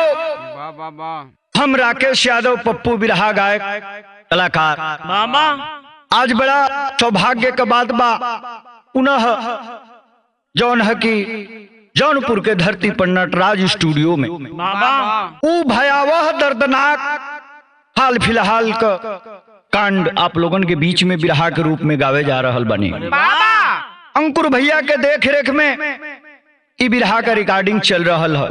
वाह वाह वाह। हम राकेश यादव पप्पू बिरहा गायक कलाकार मामा आज बड़ा सौभाग्य का बात बा पुनः जौन है कि जौनपुर के धरती पर नटराज स्टूडियो में मामा ऊ भयावह दर्दनाक हाल फिलहाल का कांड आप लोगन के बीच में बिरहा के रूप में गावे जा रहल बनी। अंकुर भैया के देख रेख में ई बिरहा का रिकॉर्डिंग चल रहल है।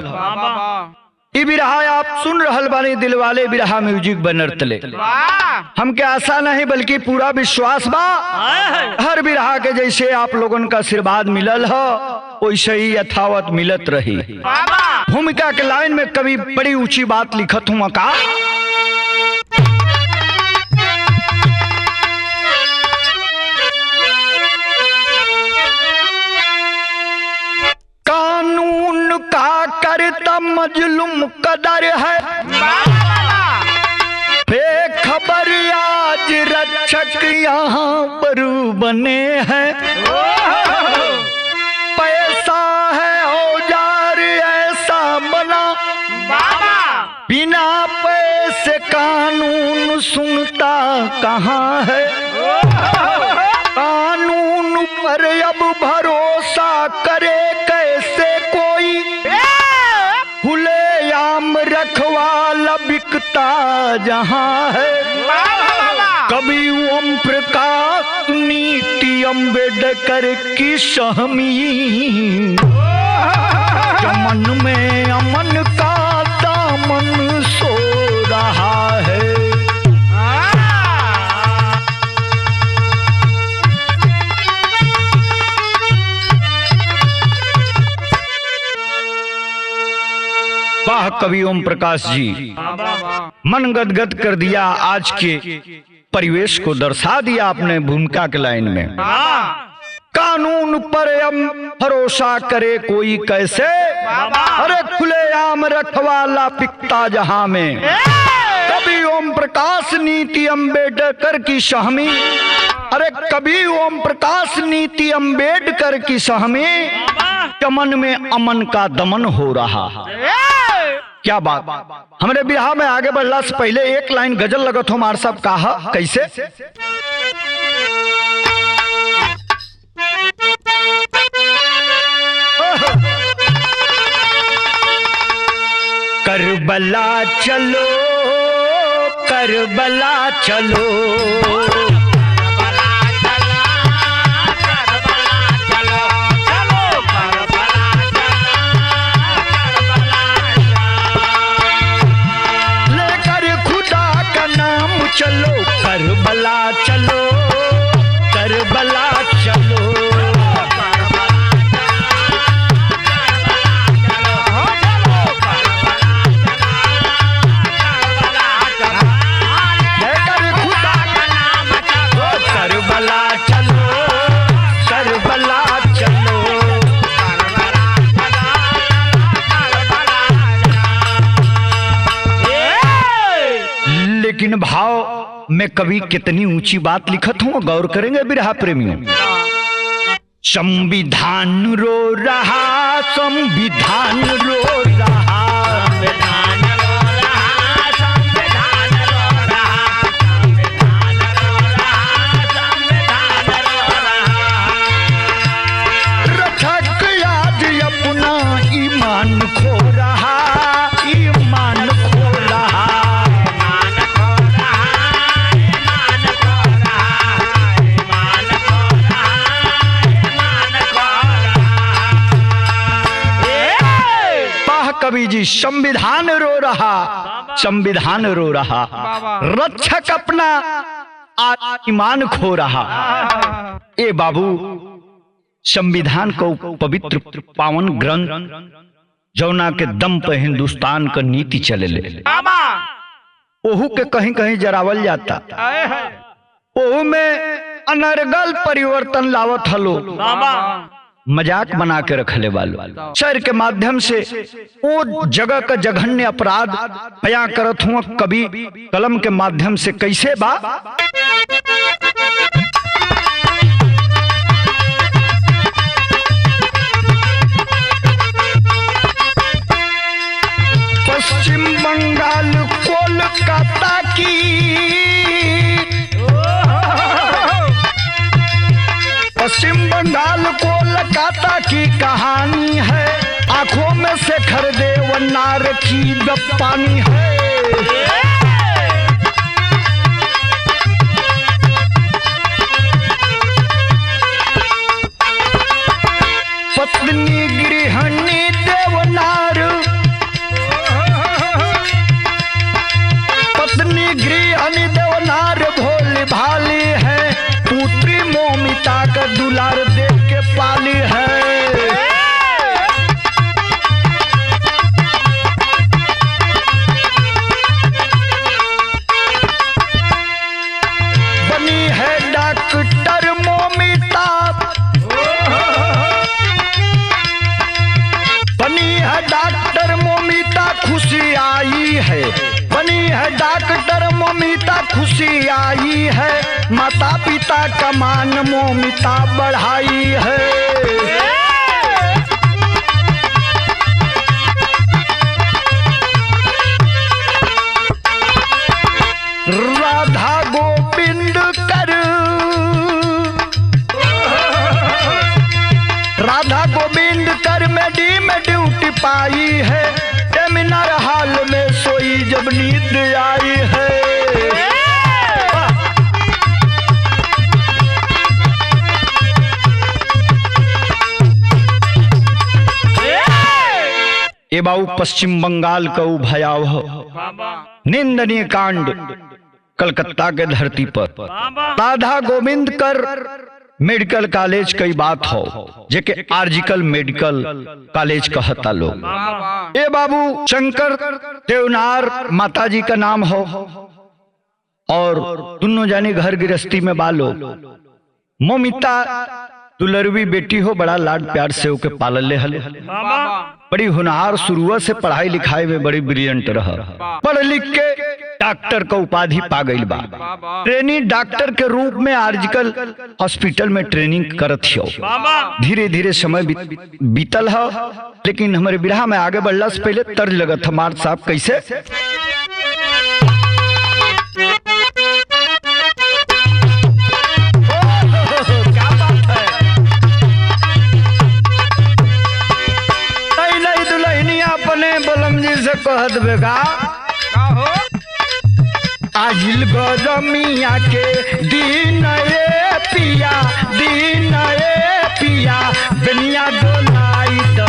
ई बिरहा आप सुन रहल बानी दिलवाले बिरहा म्यूजिक बनरतले। हमके आशा नहीं बल्कि पूरा विश्वास बा हर बिरहा के जैसे आप लोगन का आशीर्वाद मिलल है वैसे ही यथावत मिलत रही। भूमिका के लाइन में कभी बड़ी ऊंची बात लिखत हूँ का कानून का करता मजलूम कदर है बेखबर आज रक्षक यहाँ पर बने हैं। पैसा है औजार ऐसा बना बिना पैसे कानून सुनता कहाँ है। कानून पर अब भरोसा करे कैसे कोई खुलेआम रखवाला बिकता जहाँ है। कभी ओम प्रकाश नीति अम्बेडकर की सहमी चमन में अमन का दामन सो रहा है। वाह कवि ओम प्रकाश जी मन गदगद कर दिया। आज के परिवेश को दर्शा दिया आपने भूमिका के लाइन में। कानून पर भरोसा करे कोई कैसे अरे खुलेआम रखवाला बिकता जहां में। कभी ओम प्रकाश नीति अम्बेडकर की सहमी अरे कभी ओम प्रकाश नीति अम्बेडकर की सहमी चमन में अमन का दमन हो रहा। क्या बात। हमारे बिरहा में आगे बढ़ला से पहले एक लाइन गजल लगत हो मार साहब कहा कैसे करबला चलो करबला चलो चलो करबला चलो करबला चलो लेकर खुदा का नाम चलो करबला चलो करबला चलो। लेकिन भाव में कभी कितनी ऊंची बात लिखत हूं गौर करेंगे बिरहा प्रेमियों। संविधान रो रहा संविधान रो रहा संविधान रो रहा संविधान रो रहा संविधान रो रहा संविधान रो रहा। रक्षक आज अपना ईमान खो रहा ईमान खो रहा। कवि जी संविधान रो रहा संविधान रो रहा रक्षक अपना ईमान खो रहा। ए बाबू संविधान को पवित्र पावन ग्रंथ जौना के दम पे हिंदुस्तान का नीति चले ले ओहू के कहीं कहीं जरावल जाता ओहू में अनर्गल परिवर्तन लावत हलो मजाक बना के रखले वालों शहर के माध्यम से वो जगह का जघन्य अपराध बयां करत हुआ कभी कलम के माध्यम से कैसे बा पश्चिम बंगाल कोलकाता की, पश्चिम बंगाल कोलकाता की कहानी है। आंखों में शेखर देवनार की पानी है। पत्नी गृहिणी देवनार, पत्नी गृहिणी देवनार भोली भाली है। पुत्री मोमिता का दुलार देख के पाली है। बनी है डॉक्टर मोमिता, बनी है डॉक्टर मोमिता खुशी आई है। बनी है डॉक्टर मोमिता खुशी आई है। माता पिता का मान मोमिता बढ़ाई है। राधा गोविंद कर, राधा गोविंद कर में ड्यूटी पाई है। सेमिनार हाल में सोई जब नींद आई है। ये बाबू पश्चिम बंगाल का भयावह निंदनीय कांड कलकत्ता के धरती पर। राधा गोविंद कर मेडिकल कॉलेज कई बात हो, जेके आर्जिकल मेडिकल कॉलेज कहता लोग। ये बाबू शंकर देवनार माताजी का नाम हो और दोनों जाने घर गृहस्थी में बालो। मोमिता दुलरवी बेटी हो, बड़ा लाड प्यार से ओके पालल ले हले। बड़ी होनहार, शुरुआत से पढ़ाई लिखाई में बड़ी ब्रिलियंट रहा। पढ़ लिख के डॉक्टर का उपाधि पा गई बा। ट्रेनिंग डॉक्टर के रूप में आर्जिकल हॉस्पिटल में ट्रेनिंग करत हो। धीरे धीरे समय बीतल है, लेकिन हमारे बिरहा में आगे बढ़ला से पहले तर्ज लगत हमार साहब कैसे। कहत बेगा आजिल गरमिया के दिन ए पिया, दिन ए पिया बेनिया डोलाई तो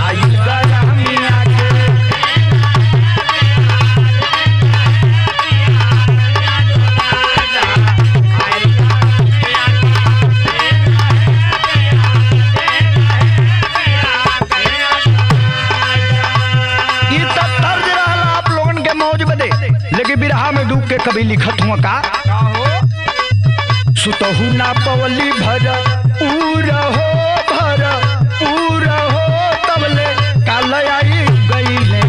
आजिल गरमिया के। बिरहा में डूब के कभी लिखत हुआ का सुतहु ना पवली भर पूरा हो, भर पूरा हो तबले काल आई गईले।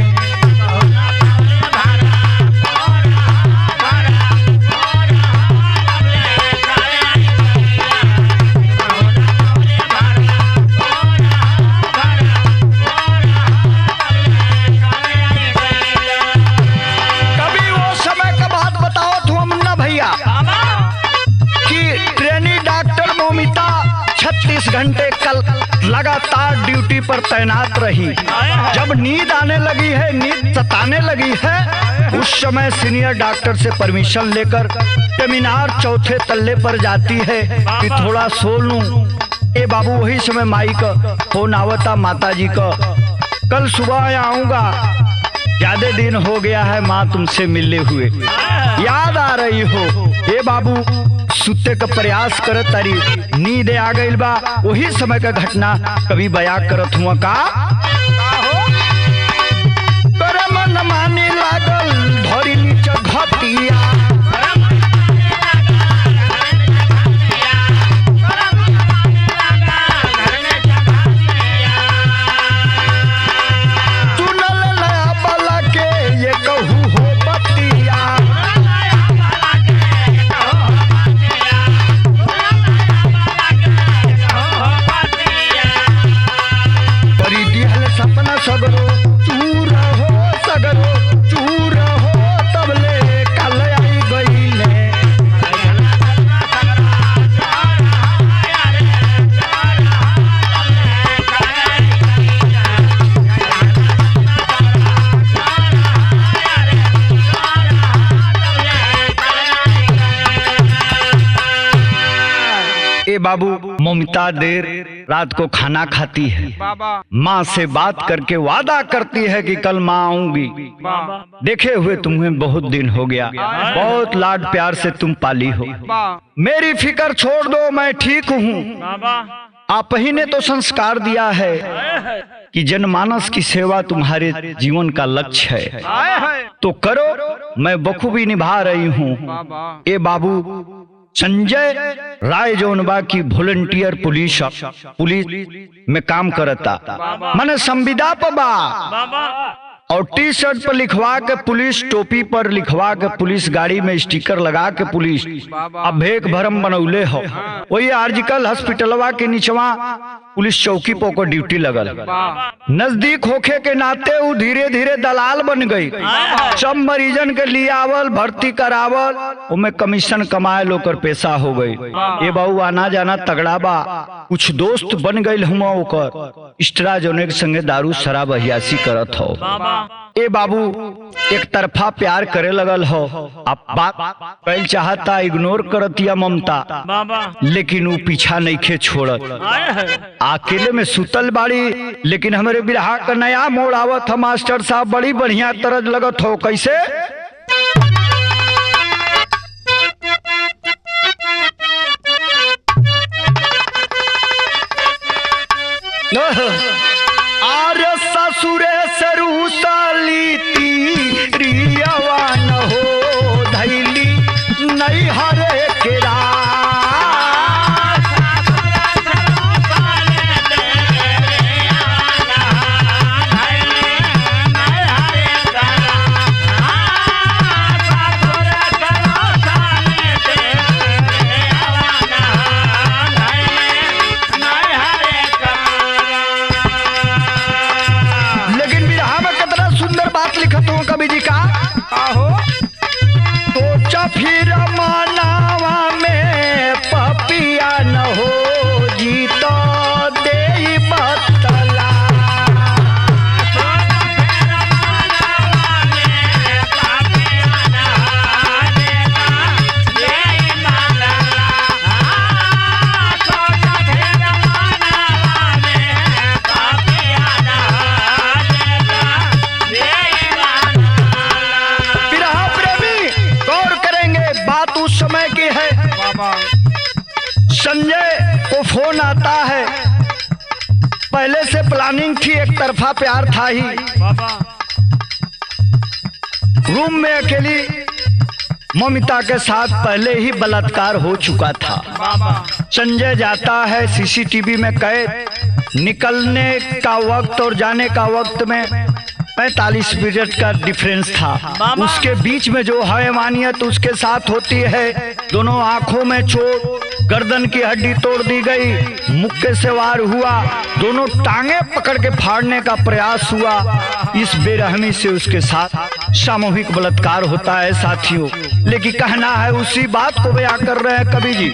घंटे कल लगातार ड्यूटी पर तैनात रही। जब नींद आने लगी है, नींद सताने लगी है, उस समय सीनियर डॉक्टर से परमिशन लेकर सेमिनार चौथे तल्ले पर जाती है कि थोड़ा सो लूं। ए बाबू वही समय माई का फोन आवता माता जी का, कल सुबह आऊंगा, ज्यादा दिन हो गया है माँ तुमसे मिले हुए, याद आ रही हो। ए बाबू सुते का प्रयास करत तारी, नींद आ गई बा। वही समय का घटना कभी बया करत हुआ का करे मन माने लागल धरी नीच घटिया। सुनल लया बला के ये कहू हो बतिया, बाबू ममता देर रात को खाना खाती है, बाबा माँ से बात करके वादा करती है कि कल माँ आऊंगी। देखे हुए तुम्हें बहुत दिन हो गया, बहुत लाड प्यार से तुम पाली हो। मेरी फिक्र छोड़ दो, मैं ठीक हूँ। आप ही ने तो संस्कार दिया है कि जनमानस की सेवा तुम्हारे जीवन का लक्ष्य है, तो करो, मैं बखूबी निभा रही हूँ। ए बाबू संजय राय जोनबा की वॉलंटियर पुलिस में काम करता, मैंने संविदा पबा और टी शर्ट पर लिखवा के पुलिस, टोपी पर लिखवा के पुलिस, गाड़ी में स्टिकर लगा के पुलिस अब भेक भरम बनौले हो। वही आर्जिकल हॉस्पिटलवा के नीचवा पुलिस चौकी पर को ड्यूटी लगल। नजदीक होखे के नाते वो धीरे धीरे दलाल बन गई। सब मरीजन के लिए आवल, भर्ती करावल, उनमें कमीशन कमाए लोकर पैसा हो गई। ये बाबू आना जाना तगड़ा बा। कुछ दोस्त बन गई हम ओकर स्ट्रा जोने के संगे दारू शराब अहियासी करत हो। ए बाबू एक तरफा प्यार करे लगल हो। अब बात पहल चाहता इग्नोर करतिया ममता, लेकिन वो पीछा नहीं खे छोड़त। अकेले में सुतल बाड़ी, लेकिन हमारे बिरहा का नया मोड़ आवत है। मास्टर साहब बड़ी बढ़िया तरज लगत हो। कैसे? आर्य ससुरे सरू साली रियवान हो धैली नहीं हरे केरा। कवि जी का सोचा फिर मनावा में पपिया न हो जी तो दे बतला। संजय को फोन आता है, पहले से प्लानिंग थी, एक तरफा प्यार था ही। रूम में अकेली ममिता के साथ पहले ही बलात्कार हो चुका था। संजय जाता है, सीसीटीवी में कैद। निकलने का वक्त और जाने का वक्त में 45 मिनट का डिफरेंस था। उसके बीच में जो हैवानियत उसके साथ होती है, दोनों आंखों में चोट, गर्दन की हड्डी तोड़ दी गई, मुक्के से वार हुआ, दोनों टांगे पकड़ के फाड़ने का प्रयास हुआ। इस बेरहमी से उसके साथ सामूहिक बलात्कार होता है साथियों। लेकिन कहना है उसी बात को बयां कर रहे हैं कवि जी।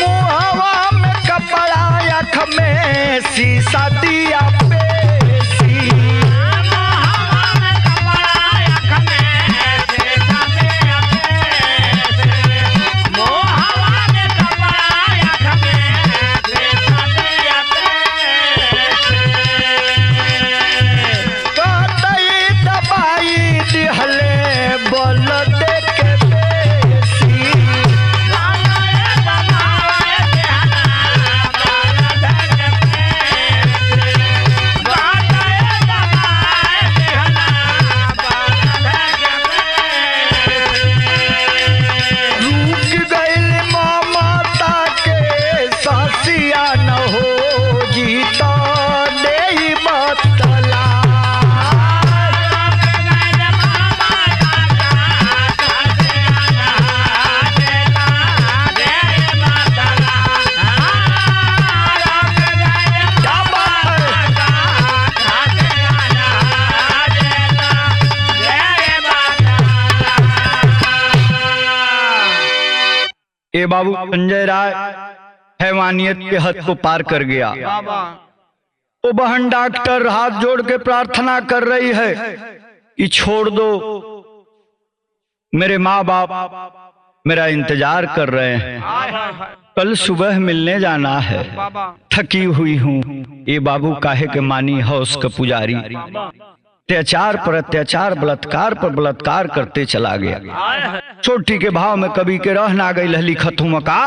मुहवा में कपड़ा आँख में शीशा दिया ये बाबू संजय राय हैवानियत के हद को पार कर गया। वो बहन डॉक्टर हाथ जोड़ के प्रार्थना कर रही है कि छोड़ दो, मेरे माँ बाप मेरा इंतजार कर रहे हैं, कल सुबह मिलने जाना है, थकी हुई हूँ। ये बाबू काहे के मानी हौस का पुजारी, अत्याचार पर अत्याचार, बलात्कार पर बलात्कार करते चला गया। छोटी के भाव में कभी के रह ना गई लहली खतुम का।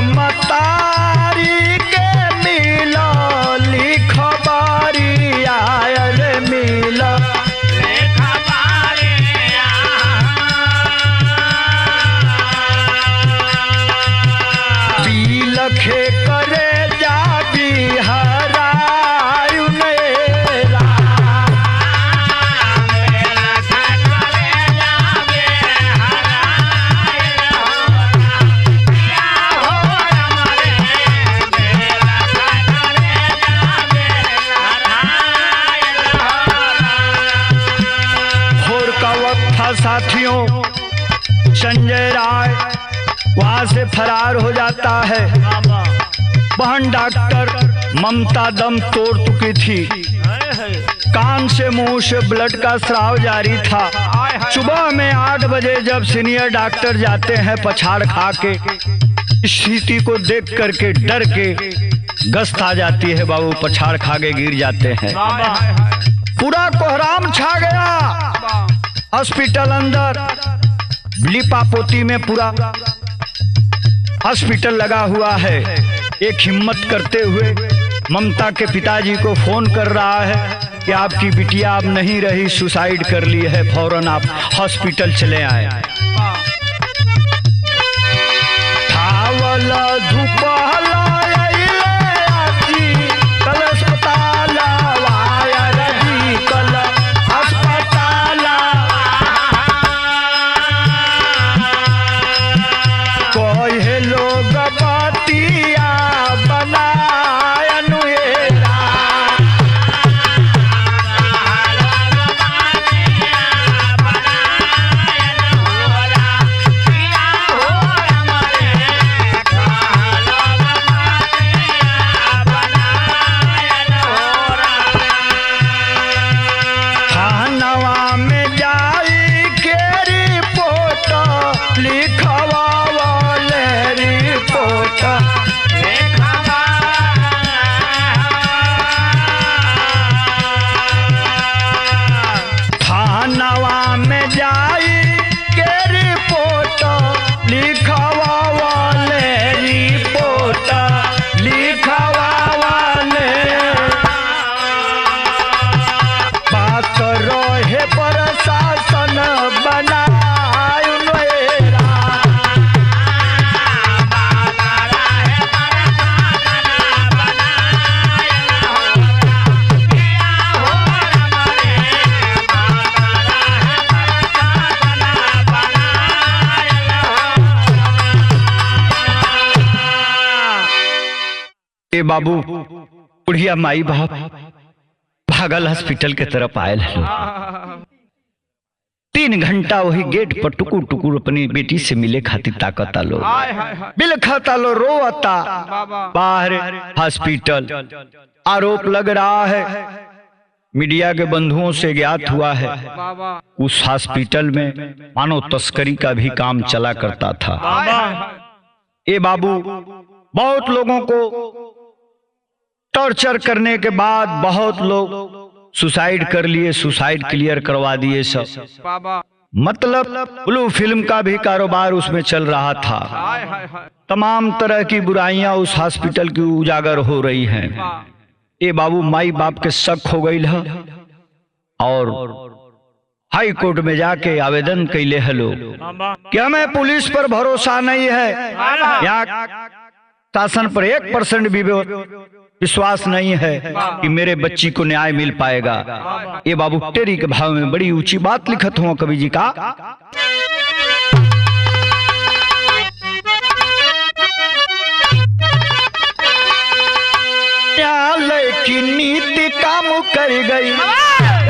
मतारी के मिलो लिखबारी आयल मिलो लखे करे जा बिहरायु मेरा भोर का वक्त था साथियों। संजय राय वहां से फरार हो जाता है। बहन डॉक्टर ममता दम तोड़ चुकी थी, कान से मुंह से ब्लड का स्राव जारी था। सुबह में 8 बजे जब सीनियर डॉक्टर जाते हैं पछाड़ खा के, स्थिति को देख करके डर के गस्त आ जाती है। बाबू पछाड़ खा के गिर जाते हैं। पूरा कोहराम छा गया हॉस्पिटल अंदर, लिपापोती में पूरा हॉस्पिटल लगा हुआ है। एक हिम्मत करते हुए ममता के पिताजी को फोन कर रहा है कि आपकी बिटिया अब नहीं रही, सुसाइड कर ली है, फौरन आप हॉस्पिटल चले आए। कल अस्पताल कल अस्पताल कोई लोग बतिया बनायनु बाबू बुढ़िया माई बाप भागल हॉस्पिटल के तरफ आयल है। 3 घंटा वही गेट पर टुकुर टुकुर अपनी बेटी से मिले खातिर ताकत आलो, बिल खाता लो, रोता बाहर हॉस्पिटल। आरोप लग रहा है, मीडिया के बंधुओं से ज्ञात हुआ है, उस हॉस्पिटल में मानव तस्करी का भी काम चला करता था। ये बाबू बहुत लोगों को टॉर्चर करने के बाद बहुत लोग सुसाइड कर लिए, सुसाइड क्लियर करवा दिए सब। मतलब ब्लू फिल्म का भी कारोबार उसमें चल रहा था। तमाम तरह की बुराइयां उस हॉस्पिटल की उजागर हो रही हैं। ये बाबू माई बाप के शक हो गई है और हाई कोर्ट में जाके आवेदन कैले हलो कि हमें पुलिस पर भरोसा नहीं है, यहाँ शासन पर 1% भी विश्वास नहीं है कि मेरे बच्ची को न्याय मिल पाएगा। ये बाबू टेरी के भाव में बड़ी ऊंची बात लिखत हुआ कवि जी का। न्यायालय की नीति काम कर गई,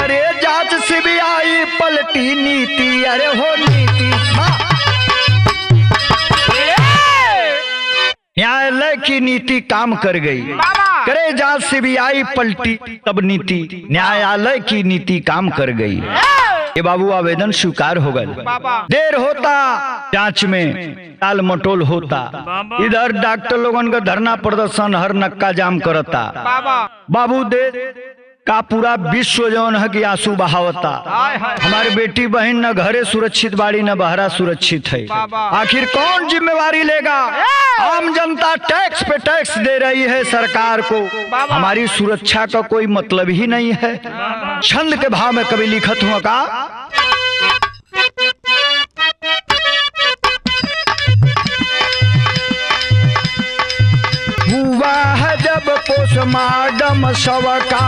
अरे जांच सीबीआई पलटी नीति, अरे हो नीति न्यायालय की नीति काम कर गई। करे जांच सीबीआई पलटी तब नीति न्यायालय की नीति काम कर गई। ये बाबू आवेदन स्वीकार हो गए। देर होता जांच में टाल मटोल होता। इधर डॉक्टर लोगन का धरना प्रदर्शन हर नक्का जाम करता। बाबू दे का पूरा विश्व जौन है कि आंसू बहावता। हमारे बेटी बहन न घरे सुरक्षित बाड़ी न बहरा सुरक्षित है। आखिर कौन जिम्मेवारी लेगा? आम जनता टैक्स पे टैक्स दे रही है सरकार को। हमारी सुरक्षा का कोई मतलब ही नहीं है। छंद के भाव में कभी लिखत हुआ का हुआ है जब पोस्टमार्टम शव का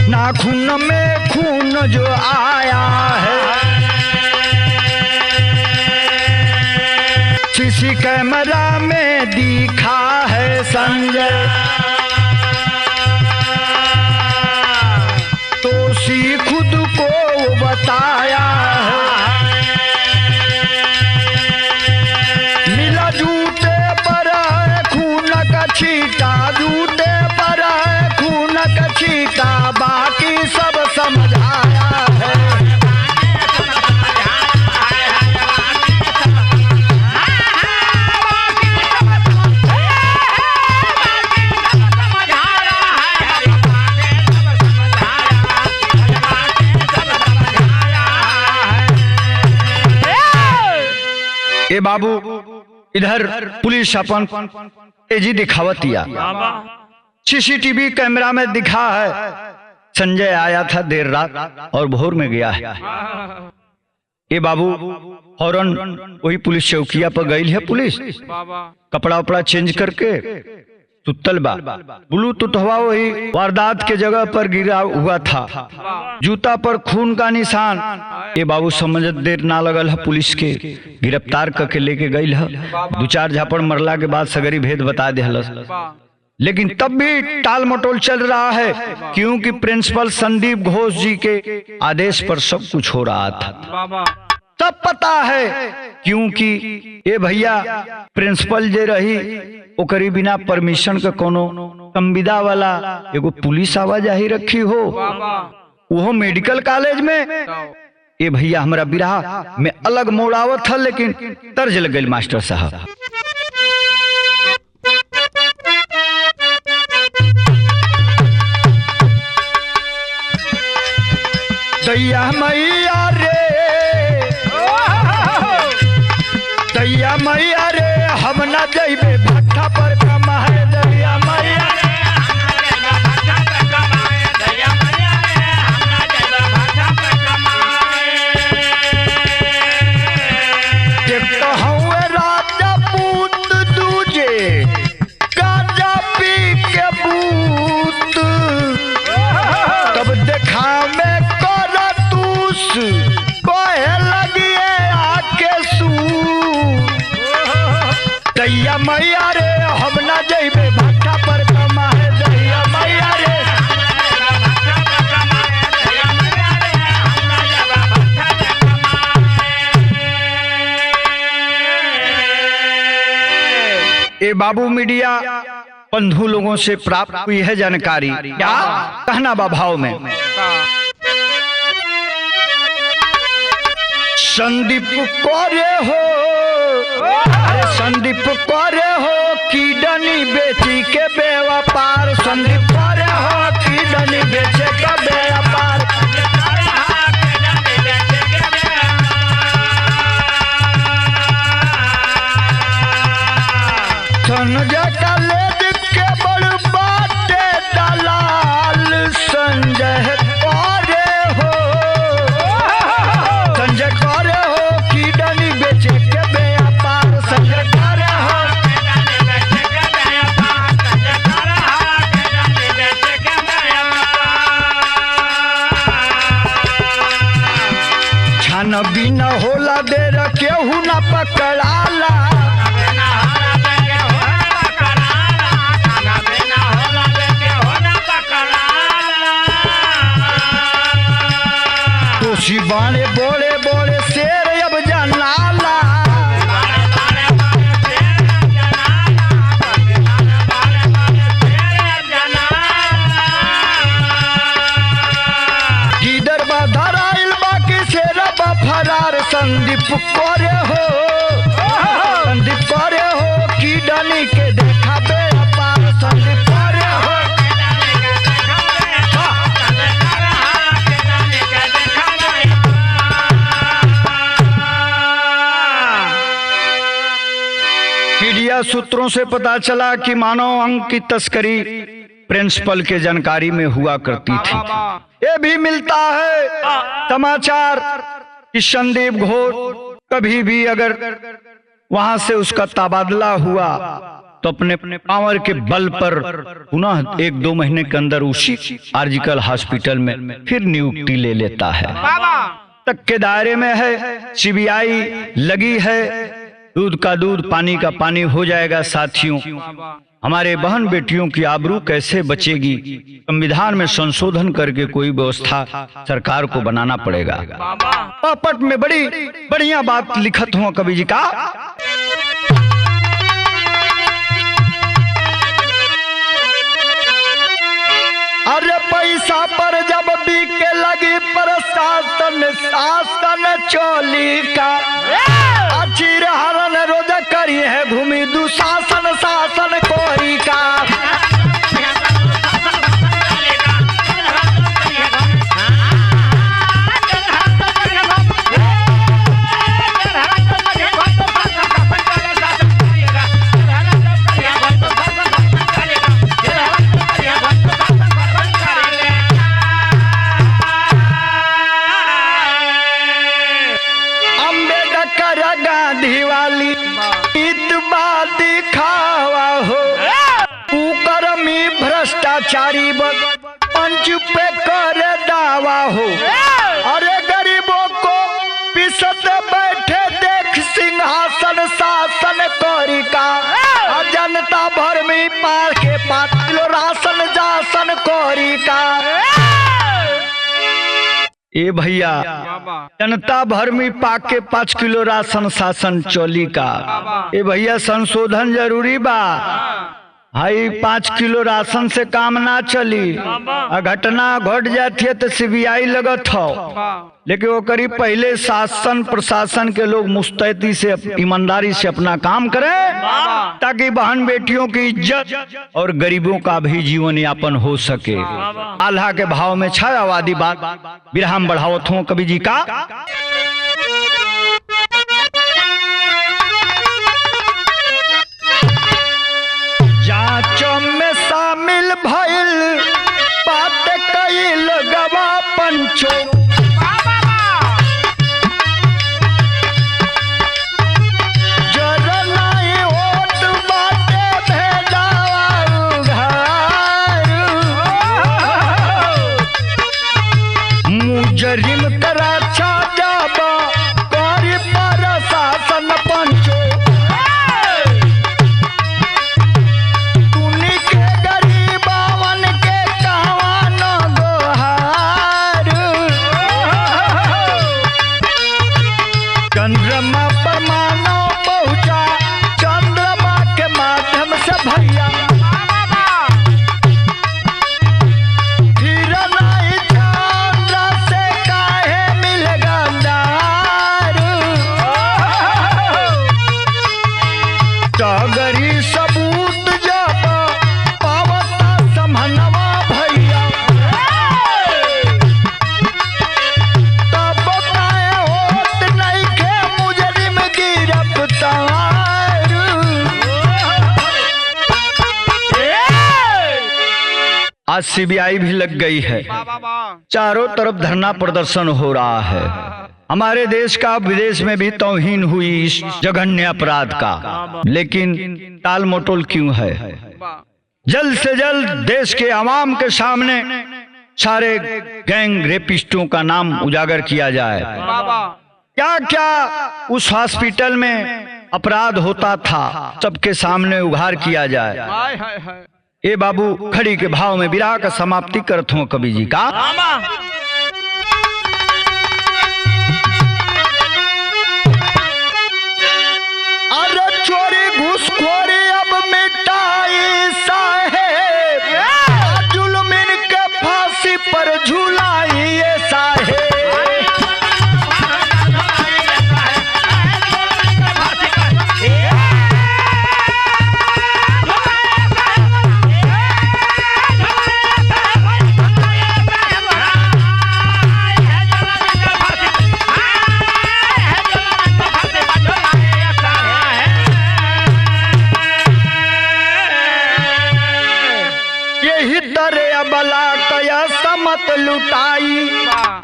नाखून में खून जो आया है। सीसी कैमरा में दिखा है संजय दोषी खुद को बताया है। छीटा जूते पर है खून का छीटा बाकी सब समझाया है। ए बाबू इधर पुलिस अपन तेजी दिखावतिया। सीसीटीवी कैमरा में दिखा है संजय आया था देर रात और भोर में गया है। ये बाबू फौरन वही पुलिस चौकिया पर गई है। पुलिस कपड़ा उपड़ा चेंज करके सुतल बा। ब्लूटूथ हवा वही वारदात के जगह पर गिरा हुआ था। जूता पर खून का निशान। ये बाबू समझ देर ना लगल है पुलिस के गिरफ्तार करके लेके गई है। दो चार झापड़ मरला के बाद सगरी भेद बता दे। लेकिन तब भी टाल मटोल चल रहा है क्योंकि प्रिंसिपल संदीप घोष जी के आदेश पर सब कुछ हो रहा था। तब पता है क्योंकि ये भैया प्रिंसिपल जे रही ओकरी बिना परमिशन का कोनो संविदा वाला एगो पुलिस आवाजाही रखी हो वो मेडिकल कॉलेज में। ये भैया हमारा बिरहा में अलग मोड़ आवत था लेकिन तर्ज लग गई मास्टर साहब। दैया मैया रे दैया मैया रे हम ना जइबे भट्ठा पर कमाए। दैया मैया राजा पूत दूजे गाजा पी के बूत तब देखा में करतूस कहे लगिए आके सू। दैया मैया रे हम ना जइबे भट्ठा पर कमाए। दैया मैया रे ए बाबू मीडिया बंधु लोगों से प्राप्त हुई है जानकारी। क्या कहना बा भाव में? संदीप करे हो संदीप करे हो कीडनी बेची के बेवपार। संदीप करे हो कीडनी बेचे के बेवपार। संजय कॉलेज के बड़ बाटे दलाल संजय करे हो संजय करे हो कीडनी बेचे के व्यापार। संजय करे हो छान बिना होला देर केहू ना पकड़ाला। बाणे बोले बोले शेर अब जनाला। संदीप कोरे हो, संदीप कोरे हो की डाली के देखा बे अपार, संदीप कोरे हो। मीडिया सूत्रों से पता चला कि मानव अंग की तस्करी प्रिंसिपल के जानकारी में हुआ करती थी। ये भी मिलता है समाचार कि संदीप घोष कभी भी अगर वहां से उसका तबादला हुआ तो अपने पावर के बल पर पुनः 1-2 महीने के अंदर उसी आर्जिकल हॉस्पिटल में फिर नियुक्ति ले लेता है। तक के दायरे में है, सीबीआई लगी है, दूध का दूध पानी का पानी हो जाएगा। साथियों, हमारे बहन बेटियों की आबरू कैसे बचेगी? संविधान में संशोधन करके कोई व्यवस्था सरकार को बनाना पड़ेगा। पापट में बड़ी बढ़िया बात लिखत हूँ कवि जी का। अरे पैसा पर जब बिके लगी प्रशासन शासन चोली का, अचिर हरण रोज करी है भूमि दुशासन शासन कोई का। गांधी वाली ईदबा दिखावा हो, कुकर्मी भ्रष्टाचारी पंच पे करे दावा हो। अरे गरीबों को पिसत बैठे देख सिंहासन शासन करी का, जनता भर में पार के 5 किलो राशन जासन करी का। ए भैया, जनता भर में पाके 5 किलो राशन शासन चोली का। ए भैया, संशोधन जरूरी बा। हाई 5 किलो राशन से काम ना चली। घटना घट जाती है तो सीबीआई लगत हो, लेकिन वो करीब पहले शासन प्रशासन के लोग मुस्तैदी से ईमानदारी से अपना काम करें, ताकि बहन बेटियों की इज्जत और गरीबों का भी जीवन यापन हो सके। आल्हा के भाव में छायावादी बात विराम बढ़ावत हूँ कवि जी का। जांचों में शामिल भइल बात कई लगवा पंचो, जरनाई ओट बाटे भेजावा उधार, मुजरिम करा छाजाबा करी प्रशासन पंचो। चंद्रमा पर मानव पहुंचा, चंद्रमा के माध्यम से भैया फिर नहीं चंद्र से काहे मिल गंदार। टगरी सबूत जब पावता समनवा भैया, तब काहे होत नहीं के मुजरिम गिरफ्तार। आज सीबीआई भी लग गई है, चारों तरफ धरना प्रदर्शन हो रहा है। हमारे देश का विदेश में भी तौहीन हुई इस जघन्य अपराध का, लेकिन टाल मटोल क्यों है? जल्द से जल्द देश के आवाम के सामने सारे गैंग रेपिस्टों का नाम उजागर किया जाए। क्या क्या उस हॉस्पिटल में अपराध होता था, सबके सामने उघार किया जाए। ए बाबू, खड़ी के भाव में विराह का समाप्ति करत हूँ कवि जी का। अरे चोरी घूसखोरी अब मिटाई साहेब, जुल्मिन के फांसी पर झूलाई साहेब। लुटाई,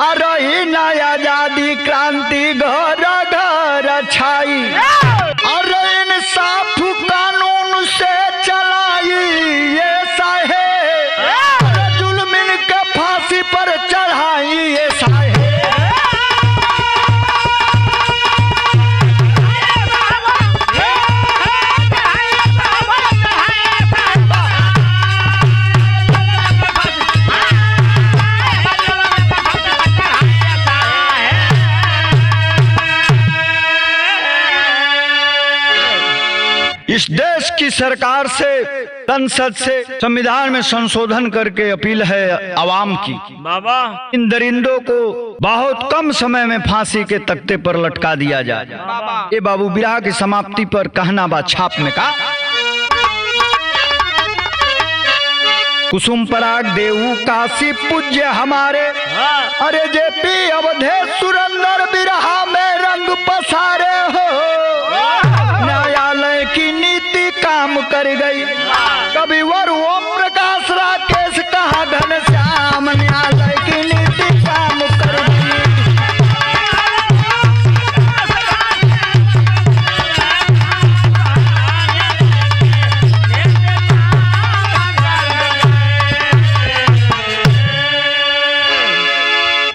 अरे नया आजादी क्रांति घर घर छाई, अरे इंसाफ कानून से चलाई ये साहे, जुल्म के फांसी पर चढ़ाई ये साहे। इस देश की सरकार से, संसद से संविधान में संशोधन करके अपील है आवाम की, बाबा इन दरिंदों को बहुत कम समय में फांसी के तख्ते पर लटका दिया जाए। ये बाबू विरह की समाप्ति पर कहना बा छाप में का, कुसुम पराग देऊ काशी पूज्य हमारे, अरे जेपी